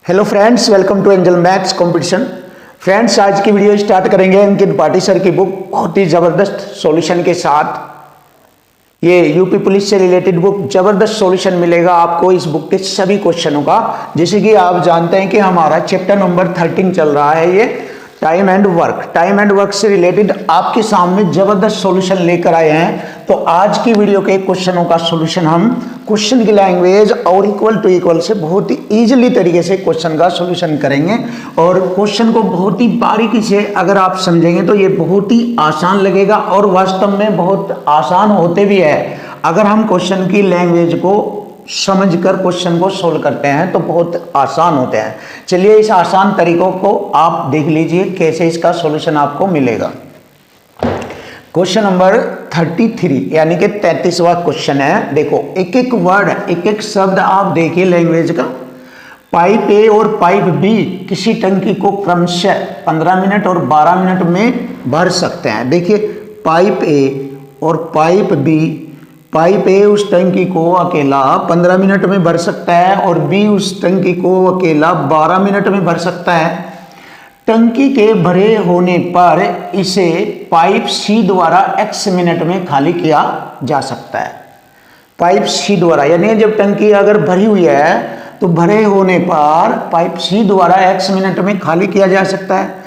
Hello friends, welcome to angel maths competition. Friends, आज की video start करेंगे अंकित पाटी sir की बुक बहुत ही ज़बरदस्त सॉल्यूशन के साथ। ये यूपी पुलिस से रिलेटेड बुक, ज़बरदस्त सॉल्यूशन मिलेगा आपको इस बुक के सभी क्वेश्चनों का। जैसे कि आप जानते हैं कि हमारा चैप्टर नंबर 13 चल रहा है, ये टाइम एंड वर्क से रिलेटेड आपके सामने ज़बरदस्त सॉल्यूशन लेकर आए हैं। तो आज की वीडियो के क्वेश्चनों का सॉल्यूशन हम क्वेश्चन की लैंग्वेज और इक्वल टू इक्वल से बहुत ही ईजिली तरीके से क्वेश्चन का सॉल्यूशन करेंगे। और क्वेश्चन को बहुत ही बारीकी से अगर आप समझेंगे तो ये बहुत ही आसान लगेगा और वास्तव में बहुत आसान होते भी है। अगर हम क्वेश्चन की लैंग्वेज को समझकर क्वेश्चन को सोल्व करते हैं तो बहुत आसान होते हैं। चलिए इस आसान तरीकों को आप देख लीजिए कैसे इसका सॉल्यूशन आपको मिलेगा। क्वेश्चन नंबर 33 यानी कि 33वां क्वेश्चन है। देखो, एक एक वर्ड, एक एक शब्द आप देखिए लैंग्वेज का। पाइप ए और पाइप बी किसी टंकी को क्रमशः 15 मिनट और 12 मिनट में भर सकते हैं। देखिए, पाइप ए और पाइप बी, पाइप ए उस टंकी को अकेला 15 मिनट में भर सकता है और बी उस टंकी को अकेला 12 मिनट में भर सकता है। टंकी के भरे होने पर इसे पाइप सी द्वारा x मिनट में खाली किया जा सकता है। पाइप सी द्वारा यानी जब टंकी अगर भरी हुई है तो भरे होने पर पाइप सी द्वारा x मिनट में खाली किया जा सकता है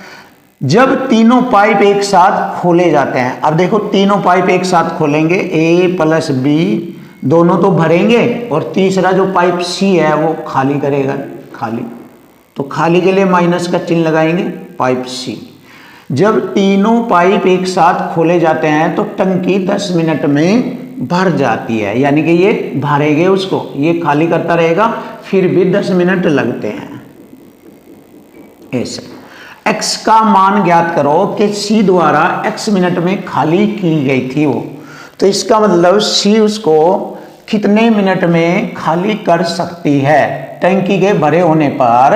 जब तीनों पाइप एक साथ खोले जाते हैं। अब देखो, तीनों पाइप एक साथ खोलेंगे, ए प्लस बी दोनों तो भरेंगे और तीसरा जो पाइप सी है वो खाली करेगा। खाली तो खाली के लिए माइनस का चिन्ह लगाएंगे, पाइप सी। जब तीनों पाइप एक साथ खोले जाते हैं तो टंकी 10 मिनट में भर जाती है, यानी कि ये भरेंगे उसको, ये खाली करता रहेगा, फिर भी 10 मिनट लगते हैं। ऐसे x का मान ज्ञात करो कि c द्वारा x मिनट में खाली की गई थी वो। तो इसका मतलब c उसको कितने मिनट में खाली कर सकती है। टंकी के भरे होने पर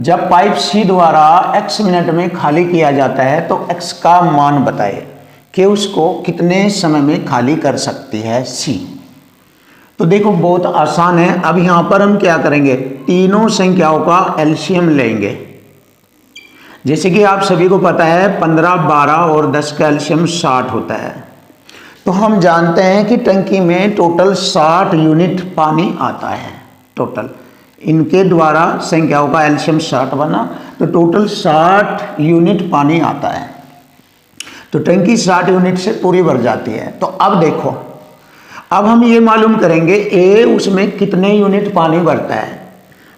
जब पाइप सी द्वारा x मिनट में खाली किया जाता है तो x का मान बताए कि उसको कितने समय में खाली कर सकती है c। तो देखो, बहुत आसान है। अब यहाँ पर हम क्या करेंगे, तीनों संख्याओं का एलसीएम लेंगे। जैसे कि आप सभी को पता है 15, 12 और 10 का एलसीएम 60 होता है। तो हम जानते हैं कि टंकी में टोटल 60 यूनिट पानी आता है। टोटल इनके द्वारा संख्याओं का एलसीएम 60 बना तो टोटल 60 यूनिट पानी आता है। तो टंकी 60 यूनिट से पूरी भर जाती है। तो अब देखो, अब हम ये मालूम करेंगे ए उसमें कितने यूनिट पानी भरता है।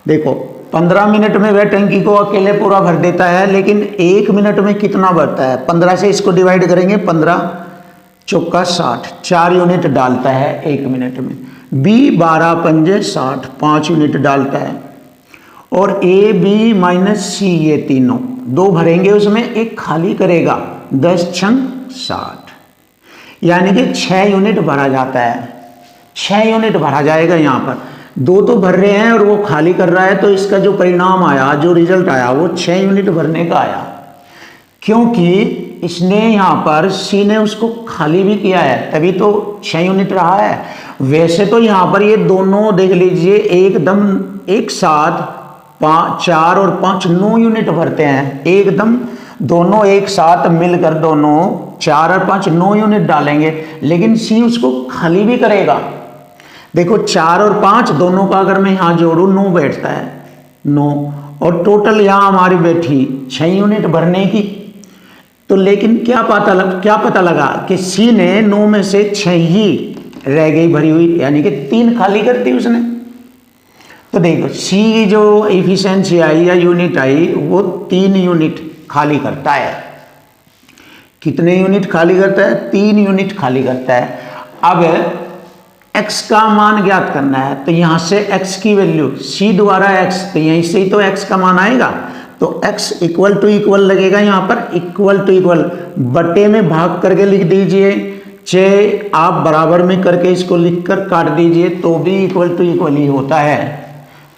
देखो, 15 मिनट में वह टंकी को अकेले पूरा भर देता है, लेकिन 1 मिनट में कितना भरता है। 15 से इसको डिवाइड करेंगे, 15 चौका 60, 4 यूनिट डालता है 1 मिनट में। बी 12 पंजे 60, 5 यूनिट डालता है। और ए बी माइनस सी ये तीनों, 2 भरेंगे उसमें, 1 खाली करेगा, 10 छंग 60, यानी कि 6 यूनिट भरा जाता है। 6 यूनिट भरा जाएगा। यहाँ पर 2 तो भर रहे हैं और वो खाली कर रहा है, तो इसका जो परिणाम आया, जो रिजल्ट आया वो 6 यूनिट भरने का आया, क्योंकि इसने यहाँ पर सी ने उसको खाली भी किया है, तभी तो 6 यूनिट रहा है। वैसे तो यहाँ पर ये दोनों देख लीजिए एकदम एक साथ 4 और 5 9 यूनिट भरते हैं एकदम, दोनों एक साथ मिलकर दोनों 4 और 5 9 यूनिट डालेंगे, लेकिन सी उसको खाली भी करेगा। देखो, 4 और 5 दोनों का अगर मैं यहाँ जोड़ूँ 9 बैठता है, 9, और टोटल यहाँ हमारी बैठी 6 यूनिट भरने की। तो लेकिन क्या पता लगा कि सी ने 9 में से 6 ही रह गई भरी हुई, यानी कि 3 खाली कर दी उसने। तो देखो, सी जो एफिशिएंसी आई या यूनिट आई वो 3 यूनिट खाली करता है। कितने यूनिट खाली करता है? 3 यूनिट खाली करता है। अब x का मान ज्ञात करना है, तो यहाँ से x की वैल्यू c द्वारा x, तो यहीं से ही तो x का मान आएगा। तो x इक्वल टू इक्वल लगेगा, यहाँ पर इक्वल टू इक्वल बटे में भाग करके लिख दीजिए, चाहे आप बराबर में करके इसको लिखकर काट दीजिए तो भी इक्वल टू इक्वल ही होता है।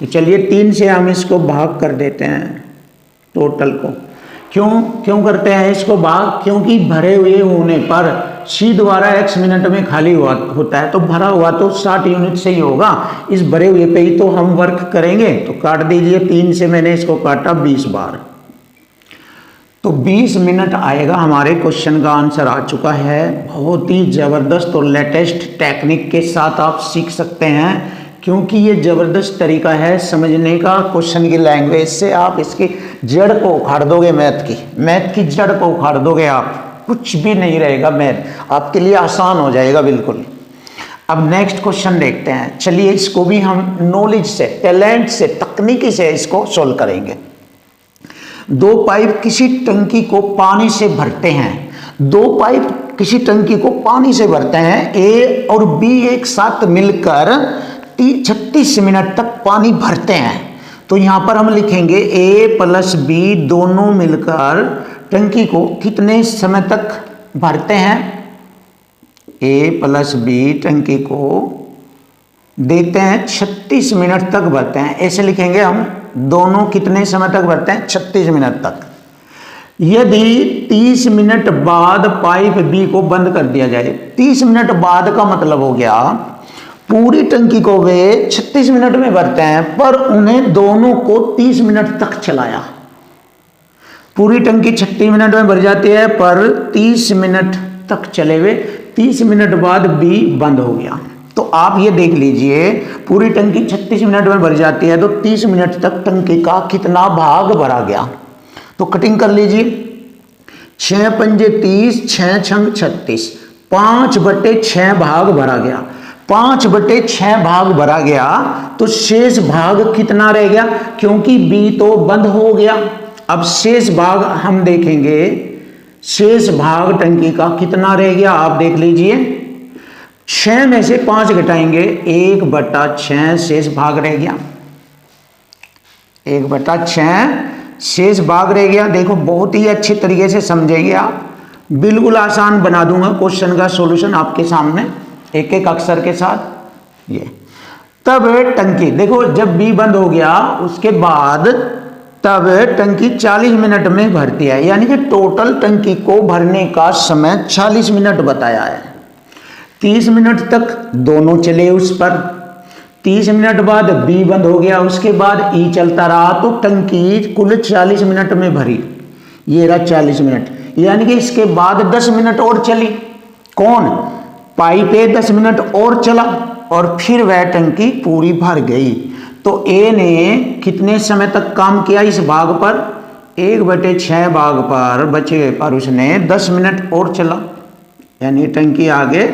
तो चलिए 3 से हम इसको भाग कर देते हैं टोटल को, क्यों करते हैं इसको भाग? क्योंकि भरे हुए होने पर सी द्वारा x मिनट में खाली होता है, तो भरा हुआ तो 60 यूनिट से ही होगा, इस भरे हुए पे ही तो हम वर्क करेंगे। तो काट दीजिए, 3 से मैंने इसको काटा 20 बार, तो 20 मिनट आएगा। हमारे क्वेश्चन का आंसर आ चुका है। बहुत ही ज़बरदस्त और लेटेस्ट टेक्निक के साथ आप सीख सकते हैं, क्योंकि ये ज़बरदस्त तरीका है समझने का। क्वेश्चन की लैंग्वेज से आप इसकी जड़ को उखाड़ दोगे, मैथ की जड़ को उखाड़ दोगे आप, कुछ भी नहीं रहेगा, मैथ आपके लिए आसान हो जाएगा बिल्कुल। अब नेक्स्ट क्वेश्चन देखते हैं। चलिए इसको भी हम नॉलेज से, टैलेंट से, तकनीकी से इसको सोल्व करेंगे। 2 पाइप किसी टंकी को पानी से भरते हैं। 2 पाइप किसी टंकी को पानी से भरते हैं। ए और बी एक साथ मिलकर 36 मिनट तक पानी भरते हैं। तो यहां पर हम लिखेंगे ए प्लस बी दोनों मिलकर टंकी को कितने समय तक भरते हैं? ए प्लस बी टंकी को देखते हैं 36 मिनट तक भरते हैं। ऐसे लिखेंगे हम, दोनों कितने समय तक भरते हैं? 36 मिनट तक। यदि 30 मिनट बाद पाइप बी को बंद कर दिया जाए, 30 मिनट बाद का मतलब हो गया पूरी टंकी को वे 36 मिनट में भरते हैं, पर उन्हें दोनों को 30 मिनट तक चलाया। पूरी टंकी 36 मिनट में भर जाती है, पर 30 मिनट तक चले हुए, 30 मिनट बाद बी बंद हो गया। तो आप ये देख लीजिए, पूरी टंकी 36 मिनट में भर जाती है, तो 30 मिनट तक टंकी का कितना भाग भरा गया? तो कटिंग कर लीजिए, 6 पंजे 30, 6 छंग 36, 5/6 भाग भरा गया। 5/6 भाग भरा गया, तो शेष भाग कितना रह गया? क्योंकि बी तो बंद हो गया। अब शेष भाग हम देखेंगे, शेष भाग टंकी का कितना रह गया आप देख लीजिए। 6 में से 5 घटाएंगे, 1/6 शेष भाग रह गया। 1/6 शेष भाग रह गया। देखो बहुत ही अच्छे तरीके से समझेंगे आप, बिल्कुल आसान बना दूंगा क्वेश्चन का सॉल्यूशन आपके सामने एक एक अक्षर के साथ। ये तब टंकी देखो, जब बी बंद हो गया उसके बाद तब टंकी 40 मिनट में भरती है, यानी कि टोटल टंकी को भरने का समय 40 मिनट बताया है। 30 मिनट तक दोनों चले उस पर, 30 मिनट बाद बी बंद हो गया, उसके बाद ई चलता रहा, तो टंकी कुल 40 मिनट में भरी। ये रहा 40 मिनट, यानी कि इसके बाद 10 मिनट और चली। कौन? पाइप ए 10 मिनट और चला और फिर वह टंकी पूरी भर गई। तो ए ने कितने समय तक काम किया इस भाग पर? 1/6 भाग पर बचे पर उसने 10 मिनट और चला, यानी टंकी आगे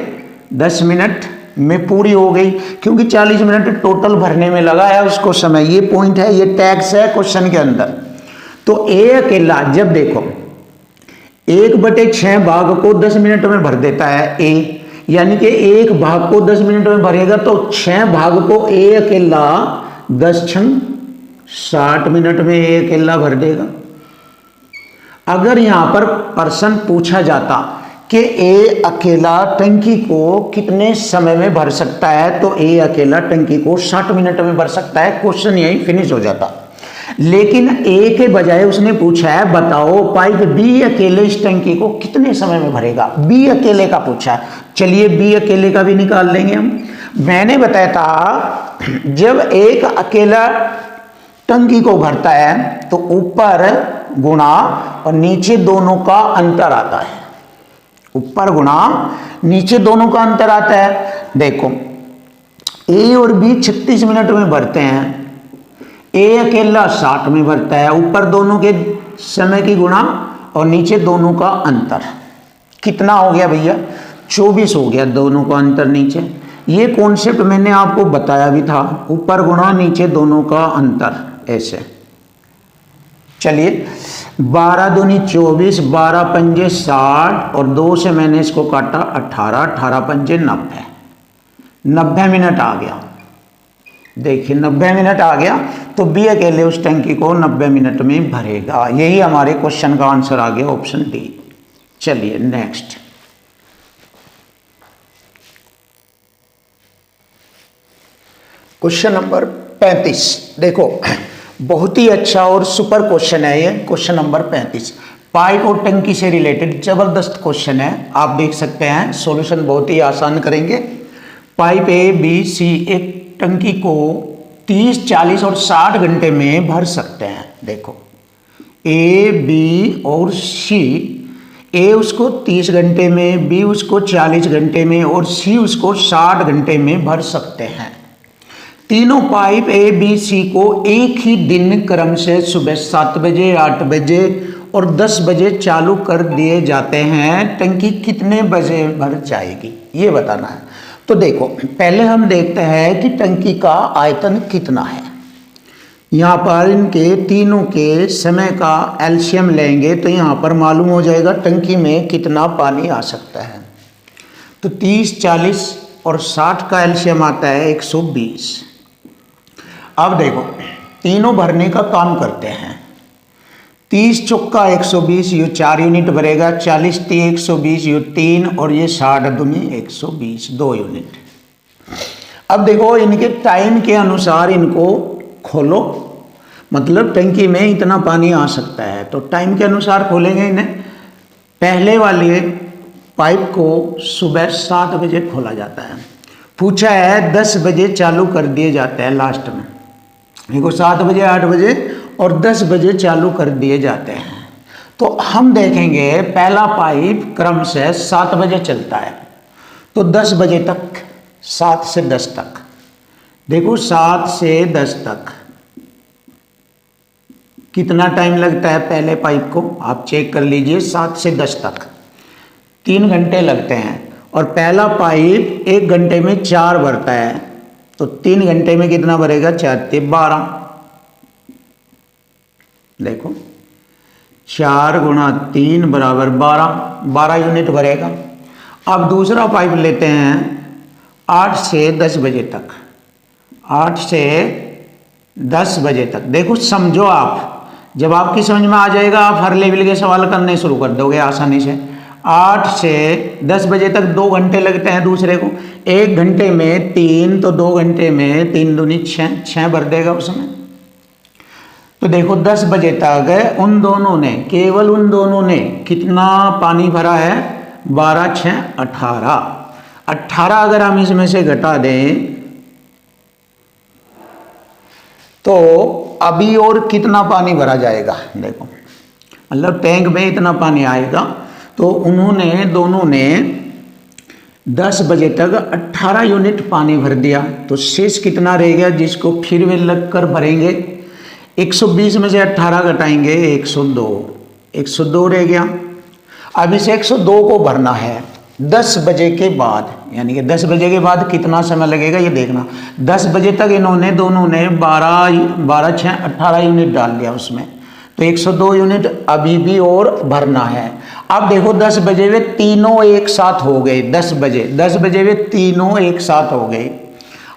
10 मिनट में पूरी हो गई, क्योंकि 40 मिनट टोटल भरने में लगा है उसको समय। ये पॉइंट है, ये टैक्स है क्वेश्चन के अंदर। तो ए अकेला, जब देखो 1/6 भाग को 10 मिनट में भर देता है ए, यानी कि एक भाग को 10 मिनट में भरेगा, तो 6 भाग को ए अकेला 10 छंग 60 मिनट में ए अकेला भर देगा। अगर यहां पर प्रश्न पूछा जाता कि ए अकेला टंकी को कितने समय में भर सकता है, तो ए अकेला टंकी को 60 मिनट में भर सकता है, क्वेश्चन यही फिनिश हो जाता। लेकिन ए के बजाय उसने पूछा है बताओ पाइप बी अकेले इस टंकी को कितने समय में भरेगा। बी अकेले का पूछा है, चलिए बी अकेले का भी निकाल लेंगे हम। मैंने बताया था जब एक अकेला टंकी को भरता है तो ऊपर गुणा और नीचे दोनों का अंतर आता है। ऊपर गुणा नीचे दोनों का अंतर आता है। देखो ए और बी 36 मिनट में भरते हैं, ए अकेला 60 में भरता है। ऊपर दोनों के समय की गुणा और नीचे दोनों का अंतर कितना हो गया भैया? 24 हो गया दोनों का अंतर नीचे। ये कॉन्सेप्ट मैंने आपको बताया भी था, ऊपर गुणा नीचे दोनों का अंतर ऐसे। चलिए 12 दूनी 24, 12 पंजे 60 और 2 से मैंने इसको काटा 18, 18 पंजे 90, 90 मिनट आ गया। देखिए 90 मिनट आ गया, तो बी अकेले उस टंकी को 90 मिनट में भरेगा। यही हमारे क्वेश्चन का आंसर आ गया, ऑप्शन डी। चलिए नेक्स्ट क्वेश्चन नंबर 35। देखो बहुत ही अच्छा और सुपर क्वेश्चन है ये, क्वेश्चन नंबर 35। पाइप और टंकी से रिलेटेड जबरदस्त क्वेश्चन है, आप देख सकते हैं। सॉल्यूशन बहुत ही आसान करेंगे। पाइप ए बी सी एक टंकी को 30, 40 और 60 घंटे में भर सकते हैं। देखो ए बी और सी, ए उसको 30 घंटे में, बी उसको 40 घंटे में और सी उसको 60 घंटे में भर सकते हैं। तीनों पाइप ए बी सी को एक ही दिन क्रम से सुबह 7 बजे, 8 बजे और 10 बजे चालू कर दिए जाते हैं। टंकी कितने बजे भर जाएगी ये बताना है। तो देखो पहले हम देखते हैं कि टंकी का आयतन कितना है। यहाँ पर इनके तीनों के समय का एलसीएम लेंगे तो यहाँ पर मालूम हो जाएगा टंकी में कितना पानी आ सकता है। तो 30, 40 और 60 का एलसीएम आता है 120। अब देखो तीनों भरने का काम करते हैं। 30 चौका 120, ये 4 यूनिट भरेगा। 40 × 120, ये 3 और ये 60 दूनी 120, 2 यूनिट। अब देखो इनके टाइम के अनुसार इनको खोलो, मतलब टंकी में इतना पानी आ सकता है तो टाइम के अनुसार खोलेंगे इन्हें। पहले वाले पाइप को सुबह 7 बजे खोला जाता है। पूछा है 10 बजे चालू कर दिए जाते हैं लास्ट में। देखो 7 बजे, 8 बजे और 10 बजे चालू कर दिए जाते हैं। तो हम देखेंगे पहला पाइप क्रम से 7 बजे चलता है तो 10 बजे तक, 7 से 10 तक। देखो 7 से 10 तक कितना टाइम लगता है पहले पाइप को, आप चेक कर लीजिए। 7 से 10 तक 3 घंटे लगते हैं और पहला पाइप 1 घंटे में 4 भरता है तो 3 घंटे में कितना भरेगा, 4 × 12। देखो 4 × 3 = 12 यूनिट भरेगा। अब दूसरा पाइप लेते हैं 8 से 10 बजे तक, 8 से 10 बजे तक। देखो समझो आप, जब आपकी समझ में आ जाएगा आप हर लेवल के सवाल करने शुरू कर दोगे आसानी से। 8 से 10 बजे तक 2 घंटे लगते हैं दूसरे को। 1 घंटे में 3 तो 2 घंटे में 3 दूनी 6, 6 भर देगा उसमें। तो देखो 10 बजे तक उन दोनों ने, केवल उन दोनों ने कितना पानी भरा है, 12, 6, 18। 18 अगर हम इसमें से घटा दें तो अभी और कितना पानी भरा जाएगा। देखो मतलब टैंक में इतना पानी आएगा। तो उन्होंने दोनों ने 10 बजे तक 18 यूनिट पानी भर दिया तो शेष कितना रहेगा जिसको फिर वे लग कर भरेंगे। 120 में से 18 घटाएंगे 102, 102 रह गया। अब इस 102 को भरना है 10 बजे के बाद, यानी कि 10 बजे के बाद कितना समय लगेगा ये देखना। 10 बजे तक इन्होंने दोनों ने 12, 6, 18 यूनिट डाल दिया उसमें, तो 102 यूनिट अभी भी और भरना है। अब देखो 10 बजे वे तीनों एक साथ हो गए। 10 बजे वे तीनों एक साथ हो गए।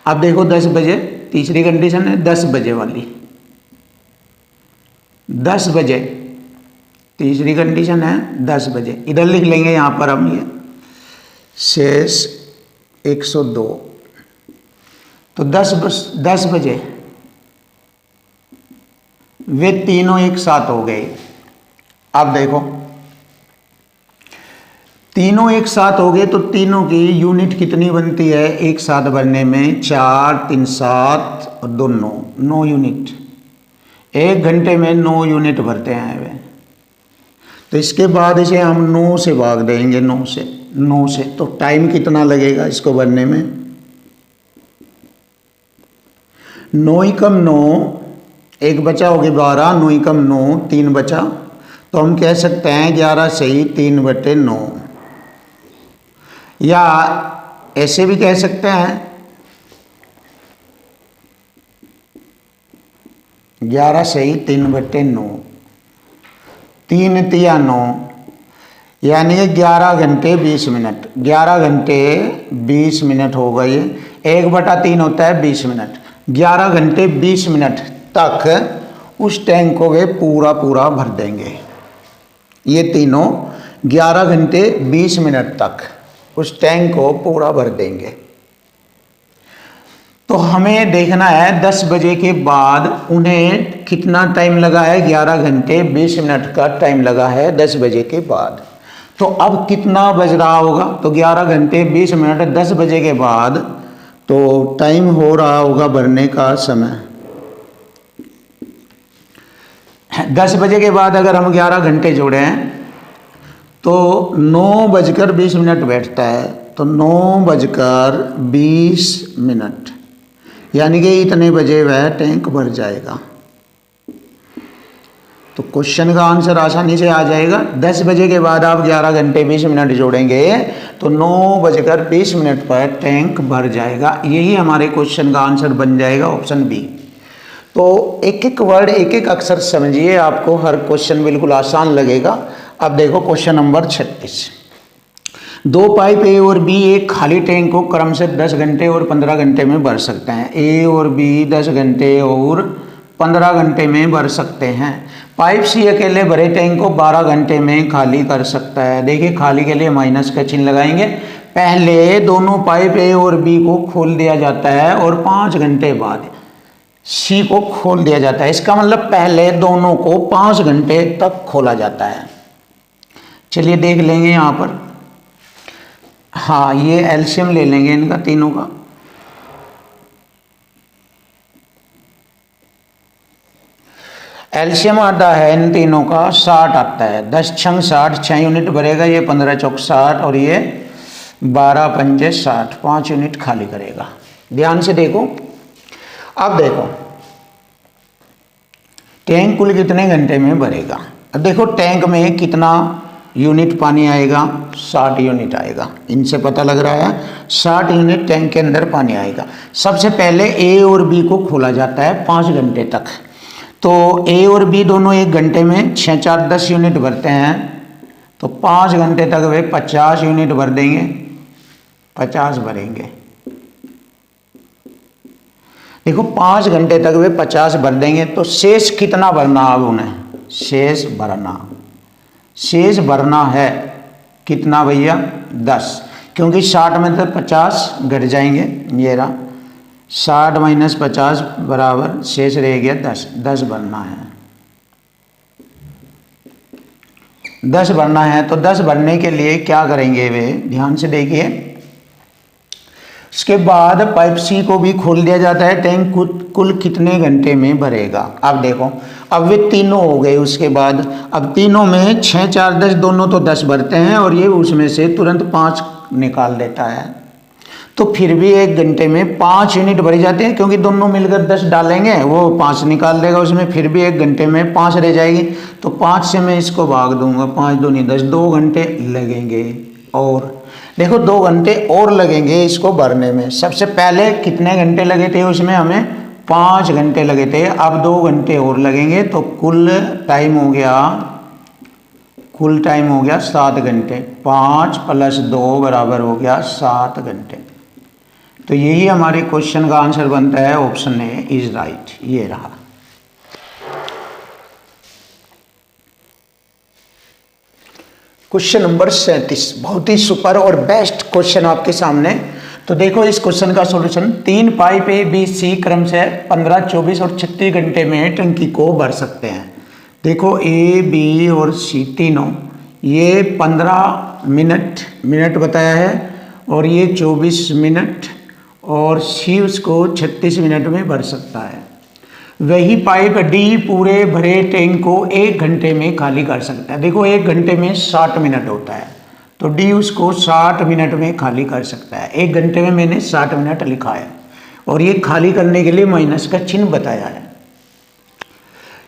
अब देखो 10 बजे तीसरी कंडीशन है, 10 बजे वाली। 10 बजे तीसरी कंडीशन है, 10 बजे इधर लिख लेंगे यहाँ पर हम ये शेष 102। तो 10 बजे वे तीनों एक साथ हो गए। अब देखो तीनों एक साथ हो गए तो तीनों की यूनिट कितनी बनती है एक साथ भरने में, 4, 3, 7 और 2, 9 यूनिट। 1 घंटे में 9 यूनिट भरते हैं वे। तो इसके बाद इसे हम 9 से भाग देंगे, 9 से तो टाइम कितना लगेगा इसको भरने में। 9 × 9, 1 बचा हो गया 12, 9 × 9 3 बचा, तो हम कह सकते हैं 11 सही 3/9, या ऐसे भी कह सकते हैं 11 सही 3/9, 3 × 3 = 9, यानी 11 घंटे 20 मिनट। 11 घंटे 20 मिनट हो गए। 1/3 होता है 20 मिनट। 11 घंटे 20 मिनट तक उस टैंक को वे पूरा भर देंगे। ये तीनों 11 घंटे 20 मिनट तक उस टैंक को पूरा भर देंगे। तो हमें देखना है 10 बजे के बाद उन्हें कितना टाइम लगा है, 11 घंटे 20 मिनट का टाइम लगा है 10 बजे के बाद। तो अब कितना बज रहा होगा, तो 11 घंटे 20 मिनट 10 बजे के बाद, तो टाइम हो रहा होगा भरने का समय। 10 बजे के बाद अगर हम 11 घंटे जोड़ें तो 9:20 बैठता है, तो 9:20, यानी कि इतने बजे वह टैंक भर जाएगा। तो क्वेश्चन का आंसर आसानी से आ जाएगा। 10 बजे के बाद आप 11 घंटे 20 मिनट जोड़ेंगे तो 9:20 पर टैंक भर जाएगा। यही हमारे क्वेश्चन का आंसर बन जाएगा, ऑप्शन बी। तो एक एक वर्ड एक एक अक्षर समझिए, आपको हर क्वेश्चन बिल्कुल आसान लगेगा। अब देखो क्वेश्चन नंबर 36। दो पाइप ए और बी एक खाली टैंक को क्रम से 10 घंटे और 15 घंटे में भर सकते हैं। ए और बी 10 घंटे और 15 घंटे में भर सकते हैं। पाइप सी अकेले भरे टैंक को 12 घंटे में खाली कर सकता है। देखिए खाली के लिए माइनस का चिन्ह लगाएंगे। पहले दोनों पाइप ए और बी को खोल दिया जाता है और 5 घंटे बाद सी को खोल दिया जाता है। इसका मतलब पहले दोनों को 5 घंटे तक खोला जाता है। चलिए देख लेंगे यहाँ पर। हाँ, ये एलसीएम ले लेंगे इनका तीनों का। एलसीएम आता है इन तीनों का 60 आता है। 10 छंग 60, 6 यूनिट भरेगा, ये 15 चौक 60 और ये 12 पंजे 60, 5 यूनिट खाली करेगा। ध्यान से देखो। अब देखो टैंक कुल कितने घंटे में भरेगा। अब देखो टैंक में कितना यूनिट पानी आएगा, 60 यूनिट आएगा। इनसे पता लग रहा है 60 यूनिट टैंक के अंदर पानी आएगा। सबसे पहले ए और बी को खोला जाता है 5 घंटे तक। तो ए और बी दोनों 1 घंटे में 6 4 10 यूनिट भरते हैं। तो 5 घंटे तक वे 50 यूनिट भर देंगे, 50 भरेंगे। देखो 5 घंटे तक वे 50 भर देंगे। तो शेष कितना भरना, अब उन्हें शेष भरना है कितना भैया, 10, क्योंकि 60 में तो 50 घट जाएंगे। ये रहा 60 माइनस 50 बराबर शेष रह गया 10। 10 भरना है, 10 भरना है। तो 10 भरने के लिए क्या करेंगे वे, ध्यान से देखिए। उसके बाद पाइप सी को भी खोल दिया जाता है। टैंक कुल कितने घंटे में भरेगा। अब देखो, अब वे तीनों हो गए। उसके बाद अब तीनों में 6 4 10 दोनों तो 10 भरते हैं और ये उसमें से तुरंत 5 निकाल देता है। तो फिर भी 1 घंटे में 5 यूनिट भरे जाते हैं, क्योंकि दोनों मिलकर 10 डालेंगे, वो 5 निकाल देगा उसमें। फिर भी 1 घंटे में 5 रह जाएगी। तो 5 से मैं इसको भाग दूंगा, 5 दूनी 10, 2 घंटे लगेंगे। और देखो 2 घंटे और लगेंगे इसको भरने में। सबसे पहले कितने घंटे लगे थे उसमें, हमें 5 घंटे लगे थे। अब 2 घंटे और लगेंगे। तो कुल टाइम हो गया 7 घंटे। 5 + 2 बराबर हो गया 7 घंटे। तो यही हमारे क्वेश्चन का आंसर बनता है, ऑप्शन ए इज राइट। ये रहा। क्वेश्चन नंबर 37 बहुत ही सुपर और बेस्ट क्वेश्चन आपके सामने। तो देखो इस क्वेश्चन का solution. 3 pipe A B C क्रम से 15 24 और 36 घंटे में टंकी को भर सकते हैं। देखो ए बी और सी तीनों, ये 15 मिनट बताया है और ये 24 मिनट, और सी उसको 36 मिनट में भर सकता है। वही पाइप डी पूरे भरे टैंक को 1 घंटे में खाली कर सकता है। देखो 1 घंटे में 60 मिनट होता है, तो डी उसको 60 मिनट में खाली कर सकता है। 1 घंटे में मैंने 60 मिनट लिखा है और ये खाली करने के लिए माइनस का चिन्ह बताया है।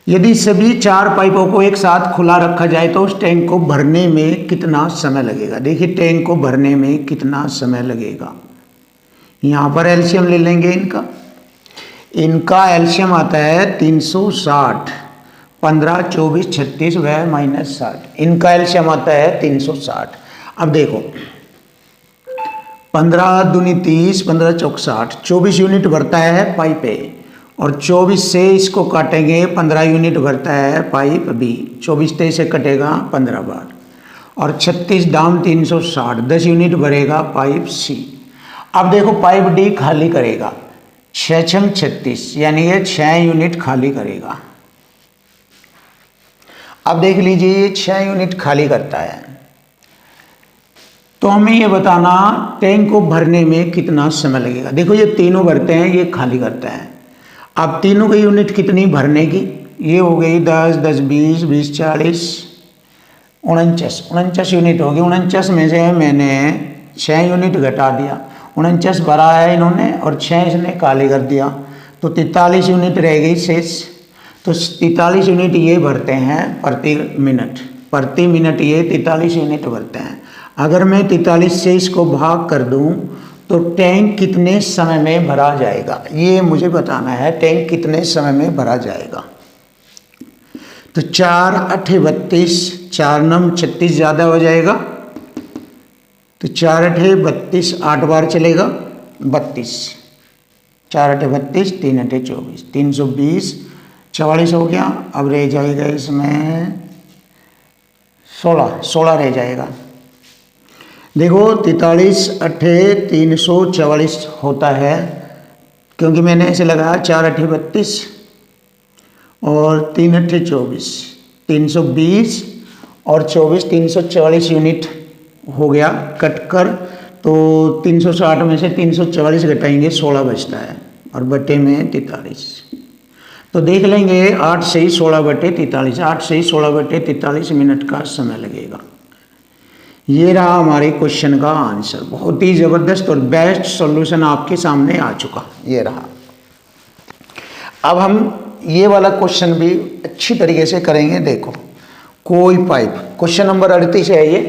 यदि सभी 4 पाइपों को एक साथ खुला रखा जाए तो उस टैंक को भरने में कितना समय लगेगा। देखिए टैंक को भरने में कितना समय लगेगा। यहाँ पर एलसीएम ले लेंगे इनका एलसीएम आता है 360, 15 24 36 व -60। इनका एलसीएम आता है 360। अब देखो 15 दूनी 30, 15 चौक 60, 24 यूनिट भरता है पाइप ए, और 24 से इसको काटेंगे 15 यूनिट भरता है पाइप बी। 24 तेईस से कटेगा 15 बार, और 36 दाम 360, 10 यूनिट भरेगा पाइप सी। अब देखो पाइप डी खाली करेगा। 6 छंग 36, यानी ये 6 यूनिट खाली करेगा। अब देख लीजिए ये 6 यूनिट खाली करता है, तो हमें ये बताना टैंक को भरने में कितना समय लगेगा। देखो ये तीनों भरते हैं, ये खाली करता है। अब तीनों की यूनिट कितनी भरने की, ये हो गई 10, 10, 20, 20, 40, 49 यूनिट होगी। 49 में से मैंने 6 यूनिट घटा दिया, 49 भरा है इन्होंने और 6 इसने खाली कर दिया, तो 43 यूनिट रह गई शेष। तो 43 यूनिट ये भरते हैं प्रति मिनट ये 43 यूनिट भरते हैं। अगर मैं 43 से इसको भाग कर दूं तो टैंक कितने समय में भरा जाएगा, ये मुझे बताना है। टैंक कितने समय में भरा जाएगा, तो 4 8 32, 4 9 36 ज़्यादा हो जाएगा, तो 4 8 32, 8 बार चलेगा 32, 4 8 32, 3 8 24, 320, 44 हो गया। अब रह जाएगा इसमें 16 रह जाएगा। देखो 43 8 344 होता है, क्योंकि मैंने ऐसे लगाया 4 8 32 और 3 8 24, 320 और 24, 344 यूनिट हो गया कट कर। तो 360 में से 344 घटाएंगे, 16 बचता है और बटे में 43। तो देख लेंगे 8 से ही 16 बटे 43, 8 से ही 16 बटे 43 मिनट का समय लगेगा। ये रहा हमारे क्वेश्चन का आंसर। बहुत ही ज़बरदस्त और बेस्ट सॉल्यूशन आपके सामने आ चुका, ये रहा। अब हम ये वाला क्वेश्चन भी अच्छी तरीके से करेंगे। देखो, कोई पाइप, क्वेश्चन नंबर 38 है ये।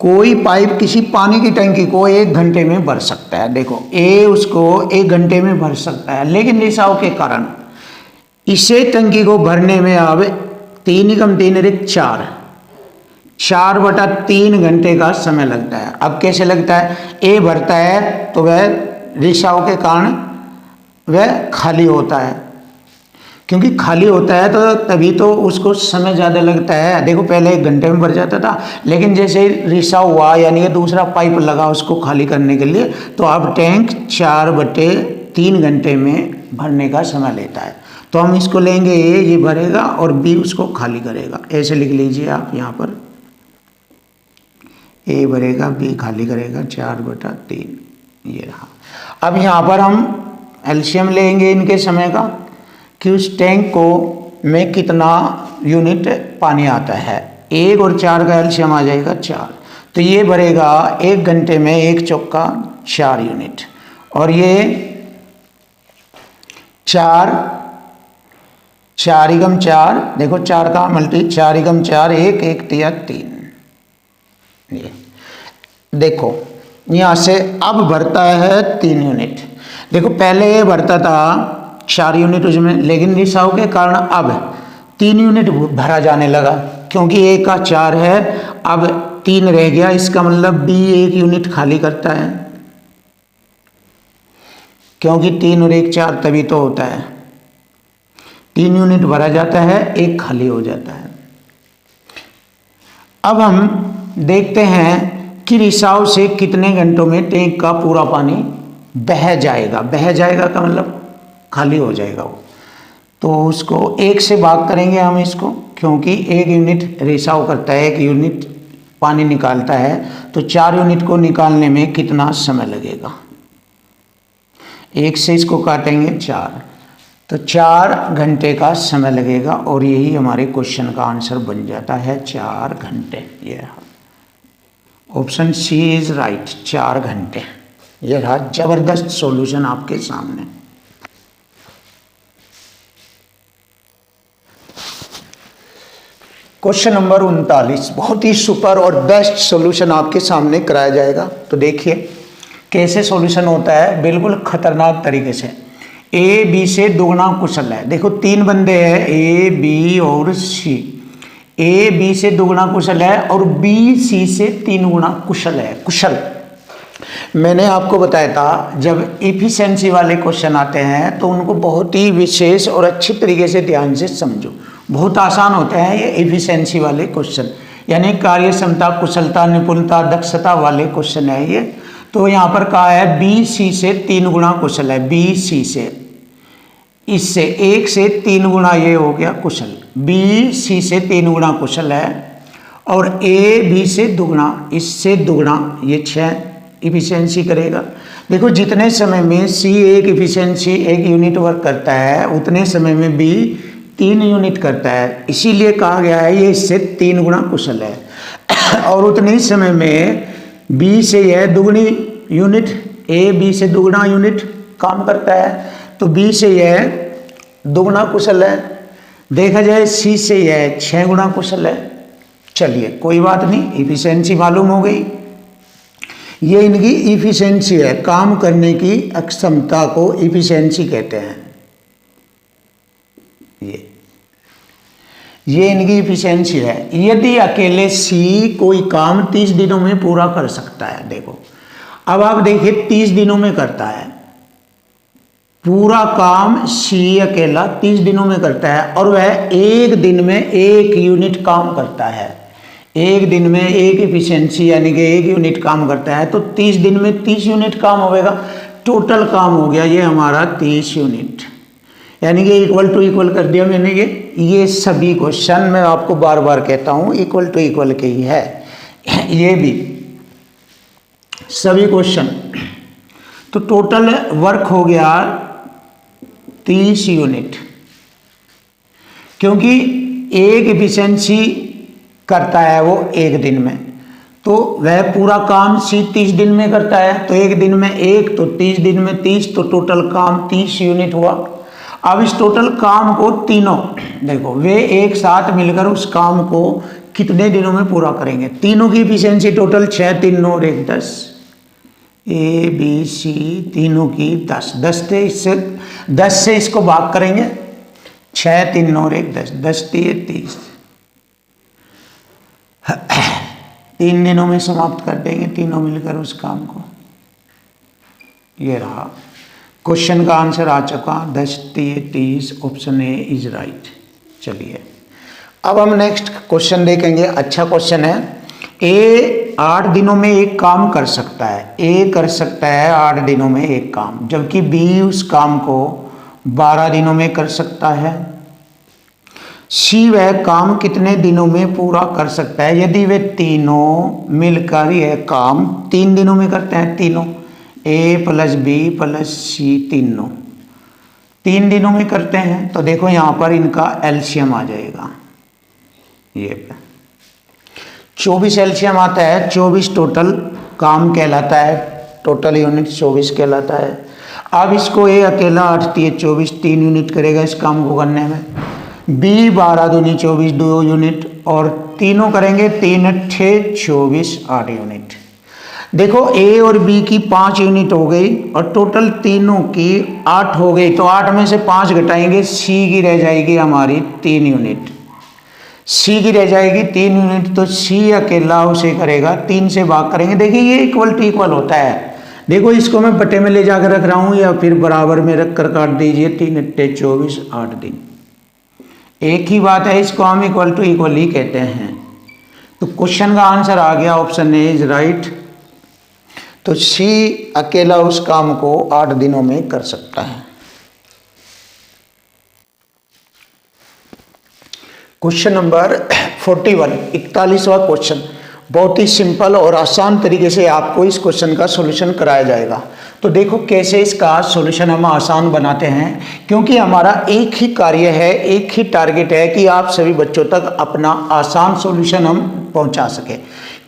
कोई पाइप किसी पानी की टंकी को 1 घंटे में भर सकता है। देखो ए उसको 1 घंटे में भर सकता है, लेकिन रिसाव के कारण इसे टंकी को भरने में अब 3 × 3 = 4/3 घंटे का समय लगता है। अब कैसे लगता है, ए भरता है तो वह रिसाव के कारण वह खाली होता है, क्योंकि खाली होता है तो तभी तो उसको समय ज़्यादा लगता है। देखो पहले 1 घंटे में भर जाता था, लेकिन जैसे रिसाव हुआ यानी कि दूसरा पाइप लगा उसको खाली करने के लिए, तो अब टैंक 4/3 घंटे में भरने का समय लेता है। तो हम इसको लेंगे, ये भरेगा और बी उसको खाली करेगा। ऐसे लिख लीजिए आप यहाँ पर, ए भरेगा बी खाली करेगा, 4/3 ये रहा। अब यहाँ पर हम एलसीएम लेंगे इनके समय का, कि उस टैंक को में कितना यूनिट पानी आता है। 1 और 4 का एलसीएम आ जाएगा 4, तो ये भरेगा 1 घंटे में 1 चौका 4 यूनिट, और ये 4 × 4, देखो 4 का मल्टी 4 × 4 1 1 3। ये देखो यहाँ से अब भरता है 3 यूनिट। देखो पहले ये भरता था 4 यूनिट उसमें, लेकिन रिसाव के कारण अब 3 यूनिट भरा जाने लगा, क्योंकि A का 4 है, अब 3 रह गया। इसका मतलब B 1 यूनिट खाली करता है, क्योंकि 3 और 1 4 तभी तो होता है। 3 यूनिट भरा जाता है, 1 खाली हो जाता है। अब हम देखते हैं कि रिसाव से कितने घंटों में टैंक का पूरा पानी बह जाएगा। बह जाएगा का मतलब खाली हो जाएगा वो। तो उसको 1 से भाग करेंगे हम इसको, क्योंकि 1 यूनिट रिसाव करता है, 1 यूनिट पानी निकालता है, तो 4 यूनिट को निकालने में कितना समय लगेगा। 1 से इसको काटेंगे 4, तो 4 घंटे का समय लगेगा, और यही हमारे क्वेश्चन का आंसर बन जाता है 4 घंटे। ये ऑप्शन सी इज राइट, 4 घंटे। ये रहा जबरदस्त सॉल्यूशन आपके सामने। क्वेश्चन नंबर 39 बहुत ही सुपर और बेस्ट सॉल्यूशन आपके सामने कराया जाएगा। तो देखिए कैसे सॉल्यूशन होता है, बिल्कुल खतरनाक तरीके से। ए बी से दोगुना कुशल है। देखो 3 बंदे हैं, ए बी और सी। ए बी से दोगुना कुशल है और बी सी से 3 गुना कुशल है। कुशल मैंने आपको बताया था, जब इफिशिएंसी वाले क्वेश्चन आते हैं तो उनको बहुत ही विशेष और अच्छी तरीके से ध्यान से समझो। बहुत आसान होते हैं ये इफिशिएंसी वाले क्वेश्चन, यानी कार्य क्षमता, कुशलता, निपुणता, दक्षता वाले क्वेश्चन है ये। तो यहाँ पर कहा है बी सी से 3 गुना कुशल है। बी सी से, इससे 1 से 3 गुना ये हो गया कुशल। बी सी से 3 गुना कुशल है और ए बी से दुगुना, इससे दुगुना, ये 6 इफिशियंसी करेगा। देखो जितने समय में सी एक इफिशियंसी 1 यूनिट वर्क करता है उतने समय में बी 3 यूनिट करता है, इसीलिए कहा गया है ये इससे 3 गुना कुशल है। और उतने ही समय में बी से यह दुगुनी यूनिट, ए बी से दुगुना यूनिट काम करता है, तो बी से यह दुगुना कुशल है। देखा जाए सी से यह 6 गुना कुशल है। चलिए कोई बात नहीं, इफिशियंसी मालूम हो गई। ये इनकी इफिशियंसी है, काम करने की अक्षमता को इफिशियंसी कहते हैं। ये इनकी इफिशियंसी है। यदि अकेले सी कोई काम 30 दिनों में पूरा कर सकता है, देखो अब आप देखिए 30 दिनों में करता है पूरा काम, सी अकेला 30 दिनों में करता है और वह एक दिन में 1 यूनिट काम करता है। एक दिन में 1 इफिशियंसी यानी कि 1 यूनिट काम करता है, तो 30 दिन में 30 यूनिट काम होगा। टोटल काम हो गया ये हमारा 30 यूनिट, यानी कि इक्वल टू इक्वल कर दिया मैंने। ये सभी क्वेश्चन मैं आपको बार बार कहता हूँ इक्वल टू इक्वल के ही है, ये भी सभी क्वेश्चन। तो टोटल वर्क हो गया 30 यूनिट, क्योंकि 1 इफिशियंसी करता है वो 1 दिन में, तो वह पूरा काम सी 30 दिन में करता है, तो 1 दिन में 1 तो 30 दिन में 30, तो टोटल काम 30 यूनिट हुआ। अब इस टोटल काम को तीनों देखो वे एक साथ मिलकर उस काम को कितने दिनों में पूरा करेंगे। तीनों की इफिशियंसी टोटल 6, 3, 9 और 1, 10। ए बी सी तीनों की 10, 10 से इसको भाग करेंगे, 6, 3, 9 और 1, 10, 10 3 30, 3 दिनों में समाप्त कर देंगे तीनों मिलकर उस काम को। ये रहा क्वेश्चन का आंसर आ चुका, 10 3 30, ऑप्शन ए इज राइट। चलिए अब हम नेक्स्ट क्वेश्चन देखेंगे। अच्छा क्वेश्चन है। ए 8 दिनों में एक काम कर सकता है, ए कर सकता है 8 दिनों में एक काम, जबकि बी उस काम को 12 दिनों में कर सकता है। सी वह काम कितने दिनों में पूरा कर सकता है यदि वे तीनों मिलकर यह काम 3 दिनों में करते हैं। तीनों ए प्लस बी प्लस सी तीनों 3 दिनों में करते हैं, तो देखो यहाँ पर इनका एलसीएम आ जाएगा। ये 24 एलसीएम आता है, 24 टोटल काम कहलाता है, टोटल यूनिट 24 कहलाता है। अब इसको ए अकेला 8 3 24 3 यूनिट करेगा इस काम को करने में। बी 12 दूनी 24 2 यूनिट, और तीनों करेंगे 3 8 24 8 यूनिट। देखो ए और बी की 5 यूनिट हो गई और टोटल तीनों की 8 हो गई, तो 8 में से 5 घटाएंगे, सी की रह जाएगी हमारी 3 यूनिट। सी की रह जाएगी 3 यूनिट, तो सी अकेला उसे करेगा 3 से भाग करेंगे। देखिए ये इक्वल टू इक्वल होता है। देखो इसको मैं बटे में ले जाकर रख रहा हूँ या फिर बराबर में रख कर काट दीजिए। 3 8 24 8 दिन, एक ही बात है, इसको हम इक्वल टू इक्वल ही कहते हैं। तो क्वेश्चन का आंसर आ गया, ऑप्शन ए इज राइट। तो सी अकेला उस काम को 8 दिनों में कर सकता है। क्वेश्चन नंबर 41, 41वां क्वेश्चन। बहुत ही सिंपल और आसान तरीके से आपको इस क्वेश्चन का सॉल्यूशन कराया जाएगा। तो देखो कैसे इसका सॉल्यूशन हम आसान बनाते हैं, क्योंकि हमारा एक ही कार्य है, एक ही टारगेट है कि आप सभी बच्चों तक अपना आसान सॉल्यूशन हम पहुंचा सके।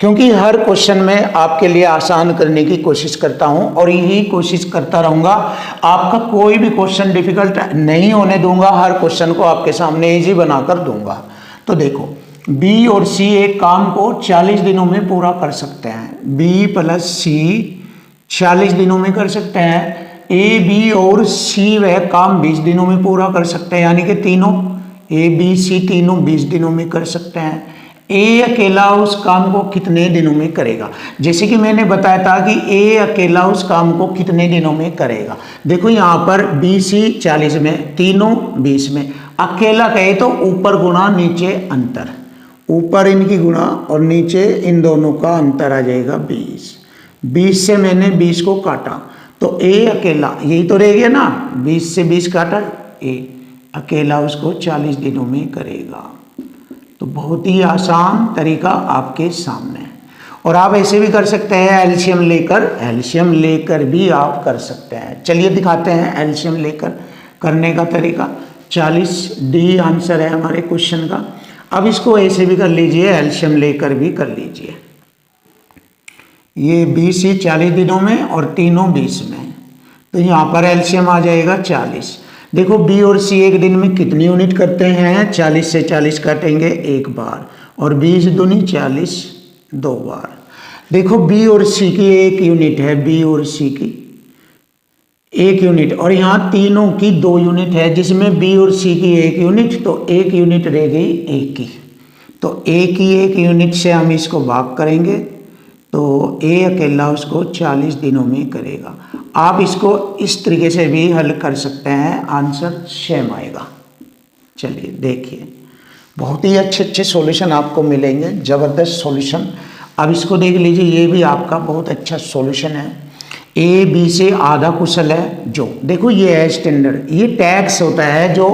क्योंकि हर क्वेश्चन में आपके लिए आसान करने की कोशिश करता हूं और यही कोशिश करता रहूंगा। आपका कोई भी क्वेश्चन डिफिकल्ट नहीं होने दूंगा, हर क्वेश्चन को आपके सामने इजी बनाकर दूंगा। तो देखो बी और सी एक काम को 40 दिनों में पूरा कर सकते हैं। बी प्लस सी 40 दिनों में कर सकते हैं। ए बी और सी वह काम 20 दिनों में पूरा कर सकते हैं, यानी कि तीनों ए बी सी तीनों 20 दिनों में कर सकते हैं। ए अकेला उस काम को कितने दिनों में करेगा, जैसे कि मैंने बताया था कि ए अकेला उस काम को कितने दिनों में करेगा। देखो यहाँ पर बी सी 40 में, तीनों 20 में। अकेला कहे तो ऊपर गुणा नीचे अंतर, ऊपर इनकी गुणा और नीचे इन दोनों का अंतर आ जाएगा 20। 20 से मैंने 20 को काटा तो ए अकेला, यही तो रह गया ना, 20 से 20 काटा, ए अकेला उसको 40 दिनों में करेगा। तो बहुत ही आसान तरीका आपके सामने है। और आप ऐसे भी कर सकते हैं, एलसीएम लेकर भी आप कर सकते हैं। चलिए दिखाते हैं एलसीएम लेकर करने का तरीका। 40 डी आंसर है हमारे क्वेश्चन का। अब इसको ऐसे भी कर लीजिए, एलसीएम लेकर भी कर लीजिए। ये 20 ही 40 दिनों में और तीनों 20 में, तो यहाँ पर एलसीएम आ जाएगा 40। देखो बी और सी एक दिन में कितनी यूनिट करते हैं, 40 से 40 काटेंगे एक बार, और 20 दूनी 40 दो बार। देखो बी और सी की एक यूनिट है, बी और सी की एक यूनिट, और यहाँ तीनों की 2 यूनिट है, जिसमें बी और सी की एक यूनिट, तो एक यूनिट रह गई ए की। तो ए की एक यूनिट से हम इसको भाग करेंगे तो ए अकेला उसको 40 दिनों में करेगा। आप इसको इस तरीके से भी हल कर सकते हैं, आंसर सेम आएगा। चलिए देखिए, बहुत ही अच्छे सॉल्यूशन आपको मिलेंगे, ज़बरदस्त सॉल्यूशन। अब इसको देख लीजिए, ये भी आपका बहुत अच्छा सॉल्यूशन है। ए बी से आधा कुशल है जो, देखो ये है स्टैंडर्ड, ये टैक्स होता है जो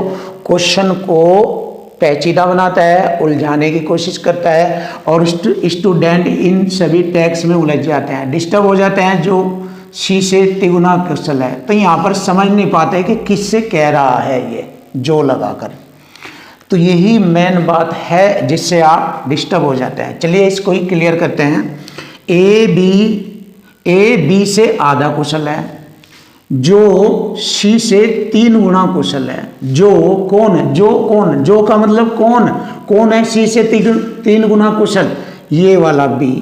क्वेश्चन को पेचीदा बनाता है, उलझाने की कोशिश करता है, और स्टूडेंट इन सभी टैक्स में उलझ जाते हैं, डिस्टर्ब हो जाते हैं। जो सी से तिगुना कुशल है तो यहाँ पर समझ नहीं पाते कि किससे कह रहा है ये जो लगाकर। तो यही मेन बात है जिससे आप डिस्टर्ब हो जाते हैं। चलिए इसको ही क्लियर करते हैं। ए बी से आधा कुशल है, जो सी से 3 गुना कुशल है। जो जो का मतलब कौन है सी से 3 गुना कुशल, ये वाला बी,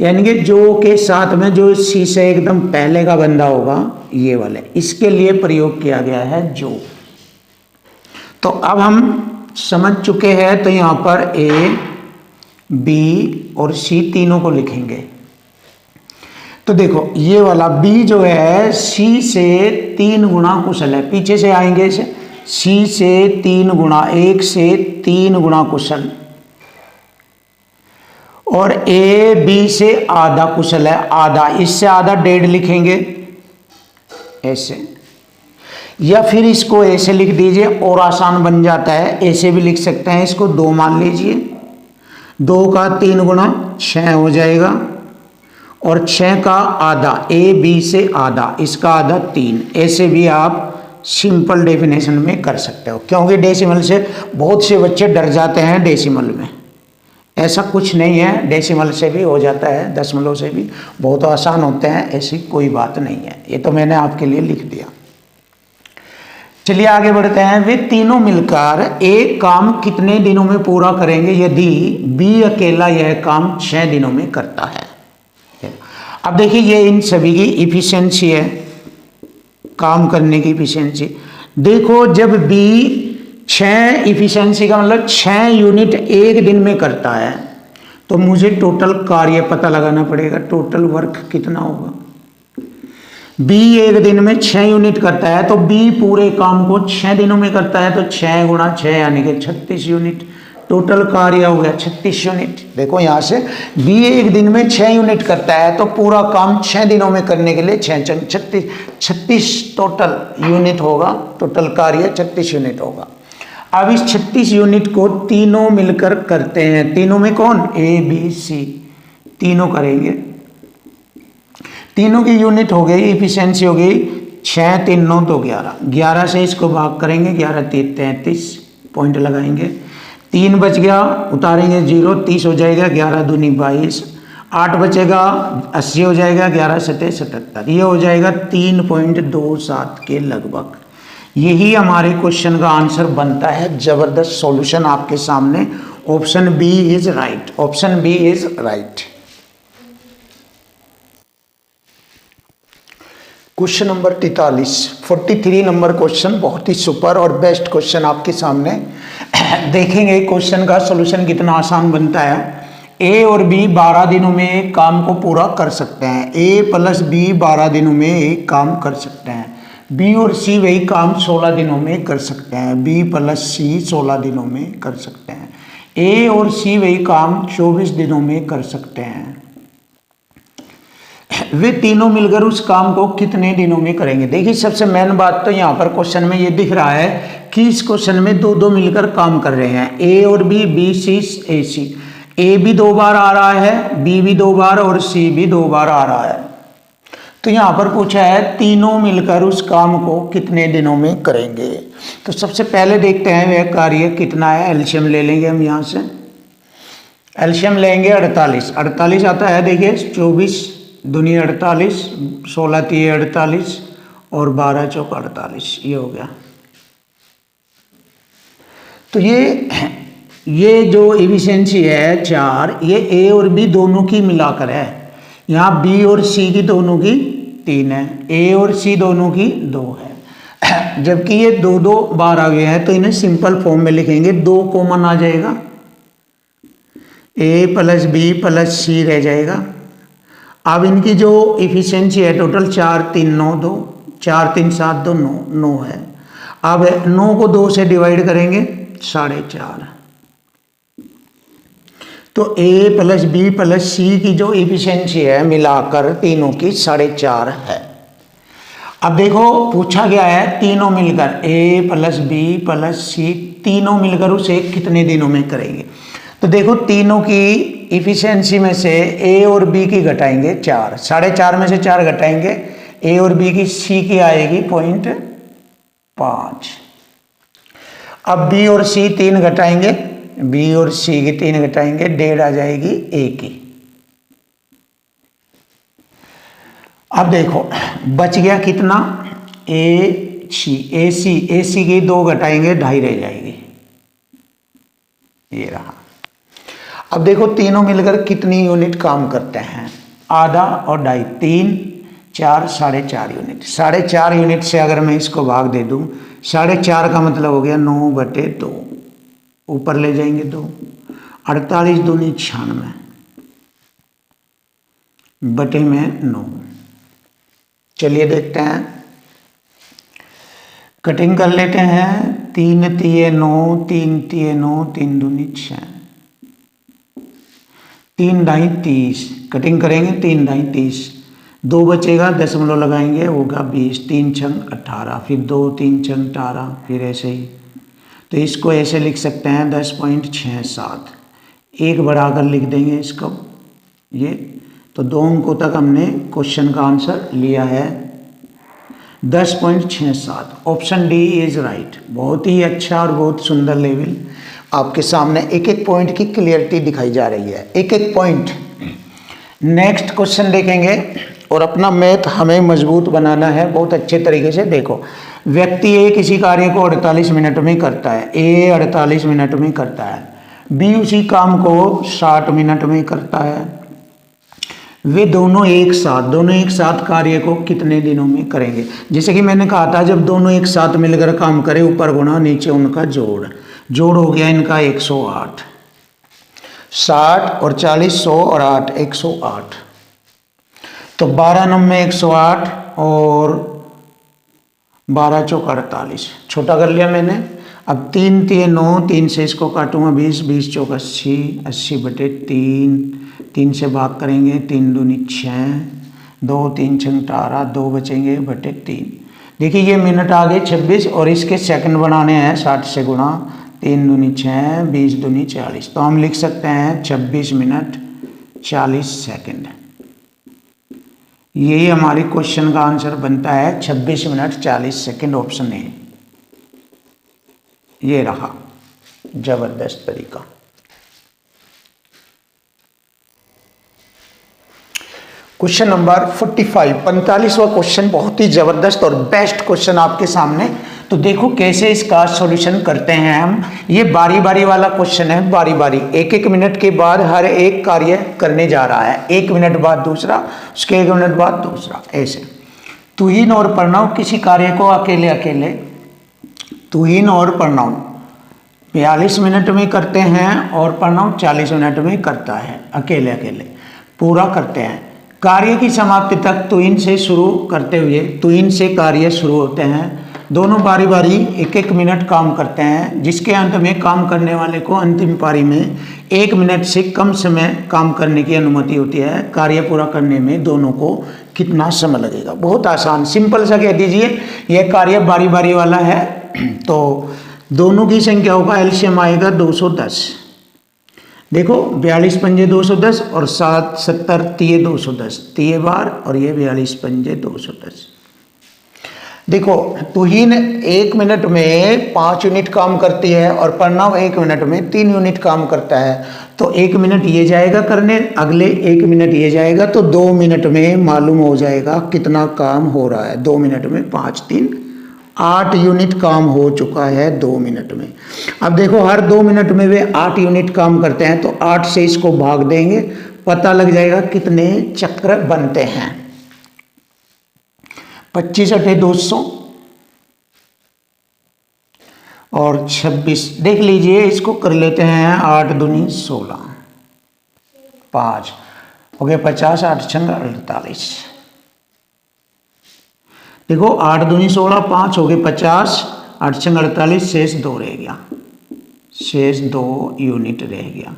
यानी कि जो के साथ में जो सी से एकदम पहले का बंदा होगा, ये वाले, इसके लिए प्रयोग किया गया है जो। तो अब हम समझ चुके हैं, तो यहाँ पर ए बी और सी तीनों को लिखेंगे। तो देखो ये वाला बी जो है सी से 3 गुना कुशल है, पीछे से आएंगे इसे, सी से 3 गुना, 1 से 3 गुना कुशल, और ए बी से आधा कुशल है, आधा, इससे आधा 1.5 लिखेंगे ऐसे, या फिर इसको ऐसे लिख दीजिए और आसान बन जाता है, ऐसे भी लिख सकते हैं। इसको 2 मान लीजिए, 2 का 3 गुना 6 हो जाएगा, और 6 का आधा, ए बी से आधा, इसका आधा 3, ऐसे भी आप सिंपल डेफिनेशन में कर सकते हो। क्योंकि डेसिमल से बहुत से बच्चे डर जाते हैं, डेसिमल में ऐसा कुछ नहीं है, डेसिमल से भी हो जाता है, दशमलव से भी बहुत आसान होते हैं, ऐसी कोई बात नहीं है। ये तो मैंने आपके लिए लिख दिया। चलिए आगे बढ़ते हैं। वे तीनों मिलकर एक काम कितने दिनों में पूरा करेंगे यदि बी अकेला यह काम 6 दिनों में करता है। अब देखिए ये इन सभी की इफिशिएंसी है, काम करने की इफिशिएंसी। देखो जब बी 6 इफिशिएंसी का मतलब 6 यूनिट एक दिन में करता है, तो मुझे टोटल कार्य पता लगाना पड़ेगा, टोटल वर्क कितना होगा। बी एक दिन में 6 यूनिट करता है, तो बी पूरे काम को 6 दिनों में करता है, तो 6 गुणा 6 यानी कि 36 यूनिट, टोटल कार्य हो गया 36 यूनिट। देखो यहाँ से बी एक दिन में 6 यूनिट करता है, तो पूरा काम 6 दिनों में करने के लिए 36 टोटल यूनिट होगा, टोटल कार्य 36 यूनिट होगा। अब इस 36 यूनिट को तीनों मिलकर करते हैं, तीनों में कौन, ए बी सी, तीनों करेंगे, तीनों की यूनिट हो गई, इफिशिएंसी हो गई 6 3 9 तो 11, 11 से इसको भाग करेंगे, 11 3 33, पॉइंट लगाएंगे, 3 बच गया, उतारेंगे 0, 30 हो जाएगा, 11 दूनी 22, 8 बचेगा 80 हो जाएगा, 11 सटे 77, ये हो जाएगा 3.27 के लगभग। यही हमारे क्वेश्चन का आंसर बनता है। जबरदस्त सॉल्यूशन आपके सामने, option B is right, option B is right. Question number 43 number question, बहुत ही सुपर और बेस्ट क्वेश्चन आपके सामने। देखेंगे क्वेश्चन का सॉल्यूशन कितना आसान बनता है। ए और बी 12 दिनों में एक काम को पूरा कर सकते हैं, ए प्लस बी 12 दिनों में एक काम कर सकते हैं। बी और सी वही काम 16 दिनों में कर सकते हैं, बी प्लस सी 16 दिनों में कर सकते हैं। ए और सी वही काम 24 दिनों में कर सकते हैं। वे तीनों मिलकर उस काम को कितने दिनों में करेंगे। देखिए सबसे मेन बात तो यहाँ पर क्वेश्चन में ये दिख रहा है कि इस क्वेश्चन में दो दो मिलकर काम कर रहे हैं, ए और बी सी ए सी। ए भी 2 बार आ रहा है, बी भी 2 बार और सी भी 2 बार आ रहा है। तो यहाँ पर पूछा है तीनों मिलकर उस काम को कितने दिनों में करेंगे। तो सबसे पहले देखते हैं वह कार्य कितना है। एलसीएम ले लेंगे हम, यहाँ से एलसीएम लेंगे 48। 48 आता है, देखिए 24 दूनी 48, 16 तिये 48 और 12 चौका 48, ये हो गया। तो ये जो एफिशिएंसी है 4, ये ए और बी दोनों की मिलाकर है। यहाँ बी और सी की दोनों की 3 है, ए और सी दोनों की 2 है। जबकि ये 2 बार आ गए हैं तो इन्हें सिंपल फॉर्म में लिखेंगे, 2 कॉमन आ जाएगा, ए प्लस बी प्लस सी रह जाएगा। अब इनकी जो एफिशिएंसी है टोटल 4 3 9 2, 4 3 7 2 9 9 है। अब 9 को 2 से डिवाइड करेंगे 4.5। तो ए प्लस बी प्लस सी की जो एफिशिएंसी है मिलाकर तीनों की 4.5 है। अब देखो पूछा गया है तीनों मिलकर ए प्लस बी प्लस सी तीनों मिलकर उसे कितने दिनों में करेंगे। तो देखो तीनों की इफिशियंसी में से ए और बी की घटाएंगे 4, 4.5 में से 4 घटाएंगे, ए और बी की सी की आएगी 0.5। अब बी और सी 3 घटाएंगे, बी और सी की 3 घटाएंगे, 1.5 आ जाएगी ए की। अब देखो बच गया कितना, ए सी की 2 घटाएंगे 2.5 रह जाएगी, ये रहा। अब देखो तीनों मिलकर कितनी यूनिट काम करते हैं, आधा और 2.5, 3 4 4.5 यूनिट। 4.5 यूनिट से अगर मैं इसको भाग दे दूं, 4.5 का मतलब हो गया 9/2, ऊपर ले जाएंगे 2, 48 दूनी 96 बटे में 9। चलिए देखते हैं, कटिंग कर लेते हैं। 3 तिये 9, 3 तिये 9, 3 दूनी 6, 3 ढाई 30, कटिंग करेंगे 3 ढाई 30, 2 बचेगा, दशमलव लगाएंगे होगा 20, 3 छंग 18, फिर 2 3 छंग 18, फिर ऐसे ही। तो इसको ऐसे लिख सकते हैं 10.67, 1 बढ़ाकर लिख देंगे इसको ये। तो 2 अंकों तक हमने क्वेश्चन का आंसर लिया है 10.67। Option D is right. बहुत ही अच्छा और बहुत सुंदर लेवल आपके सामने एक एक पॉइंट की क्लियरिटी दिखाई जा रही है, एक एक पॉइंट। नेक्स्ट क्वेश्चन देखेंगे और अपना मैथ हमें मजबूत बनाना है बहुत अच्छे तरीके से। देखो व्यक्ति ए किसी कार्य को 48 मिनट में करता है, ए 48 मिनट में करता है, बी उसी काम को 60 मिनट में करता है। वे दोनों एक साथ कार्य को कितने दिनों में करेंगे। जैसे कि मैंने कहा था जब दोनों एक साथ मिलकर काम करें, ऊपर गुणा नीचे उनका जोड़ हो गया इनका 108। 60 और 40 100 और 8 108। तो 12 9 108 और 12 चौका 48, छोटा कर लिया मैंने। अब 3 3 9, 3 से इसको काटूंगा 20, 20 चौका 80, 80 बटे 3, 3 से भाग करेंगे 3 दूनी 6, 2 3 छंग 18, 2 बचेंगे बटे 3। देखिए ये मिनट आ गए 26 और इसके सेकंड बनाने हैं 60 से गुणा, 3 दूनी 6, 20 दूनी 40। तो हम लिख सकते हैं 26 मिनट 40 सेकंड। यही हमारे क्वेश्चन का आंसर बनता है 26 मिनट 40 सेकंड, ऑप्शन ए। ये रहा जबरदस्त तरीका। क्वेश्चन नंबर 45, 45वां क्वेश्चन बहुत ही जबरदस्त और बेस्ट क्वेश्चन आपके सामने। तो देखो कैसे इसका सॉल्यूशन करते हैं हम। ये बारी बारी वाला क्वेश्चन है, बारी बारी, 1 मिनट के बाद हर एक कार्य करने जा रहा है। 1 मिनट बाद दूसरा, उसके 1 मिनट बाद दूसरा, ऐसे। तुहीन और प्रणव किसी कार्य को अकेले तुहीन और प्रणव 42 मिनट में करते हैं और प्रणव 40 मिनट में करता है, अकेले पूरा करते हैं। कार्य की समाप्ति तक तुहीन से शुरू करते हुए, तुहीन से कार्य शुरू होते हैं दोनों बारी बारी 1-1 मिनट काम करते हैं, जिसके अंत में काम करने वाले को अंतिम पारी में 1 मिनट से कम समय काम करने की अनुमति होती है। कार्य पूरा करने में दोनों को कितना समय लगेगा? बहुत आसान, सिंपल सा कह दीजिए यह कार्य बारी बारी वाला है। तो दोनों की संख्या होगा, एलसीएम आएगा 210। देखो 42 पंजे 210 और 7 70 तिये 210, तिये बार और ये 42 पंजे 210। देखो तुहिन 1 मिनट में 5 यूनिट काम करती है और प्रणव 1 मिनट में 3 यूनिट काम करता है। तो 1 मिनट ये जाएगा करने, अगले 1 मिनट ये जाएगा, तो 2 मिनट में मालूम हो जाएगा कितना काम हो रहा है। 2 मिनट में 5 3 8 यूनिट काम हो चुका है 2 मिनट में। अब देखो हर 2 मिनट में वे 8 यूनिट काम करते हैं, तो 8 से इसको भाग देंगे, पता लग जाएगा कितने चक्र बनते हैं। 25 8 200 और 26, देख लीजिए इसको कर लेते हैं। 8 दूनी 16, 5 हो गए 50, 8 छंग 48। देखो 8 दूनी 16, 5 हो गए 50, 8 छंग 48, शेष 2 रह गया, शेष 2 यूनिट रह गया।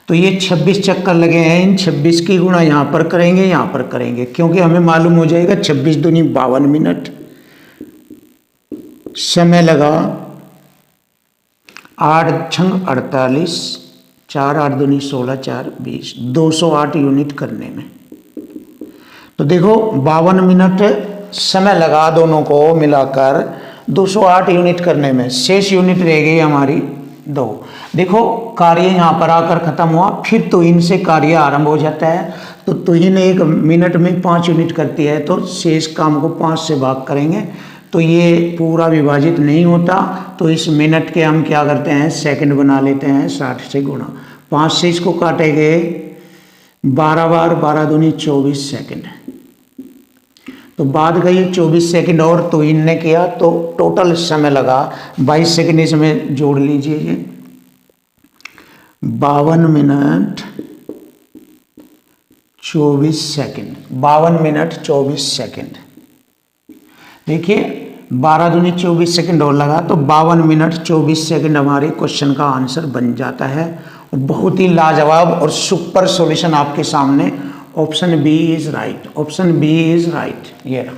तो ये 26 चक्कर लगे हैं, इन 26 की गुणा यहाँ पर करेंगे, यहाँ पर करेंगे, क्योंकि हमें मालूम हो जाएगा 26 दूनी 52 मिनट, समय लगा 8 छंग 48, 4 8 दूनी 16, 4 20, 208 यूनिट करने में। तो देखो 52 मिनट समय लगा दोनों को मिलाकर 208 यूनिट करने में, शेष यूनिट रह गई हमारी 2। देखो कार्य यहाँ पर आकर खत्म हुआ, फिर तुहिन से कार्य आरंभ हो जाता है। तो तुहिन 1 मिनट में 5 यूनिट करती है, तो शेष काम को 5 से भाग करेंगे, तो ये पूरा विभाजित नहीं होता। तो इस मिनट के हम क्या करते हैं, सेकंड बना लेते हैं, 60 से गुणा, 5 से इसको काटेंगे 12 बार, 12 दूनी 24 सेकंड। तो बाद गई 24 सेकंड और तुहिन ने किया, तो टोटल समय लगा 22 सेकंड, इसमें जोड़ लीजिए ये 52 मिनट 24 सेकंड, 52 मिनट 24 सेकंड। देखिए 12 दूनी 24 सेकंड और लगा, तो 52 मिनट 24 सेकंड हमारे क्वेश्चन का आंसर बन जाता है। और बहुत ही लाजवाब और सुपर सॉल्यूशन आपके सामने। Option B is right, option B is right, ये रहा।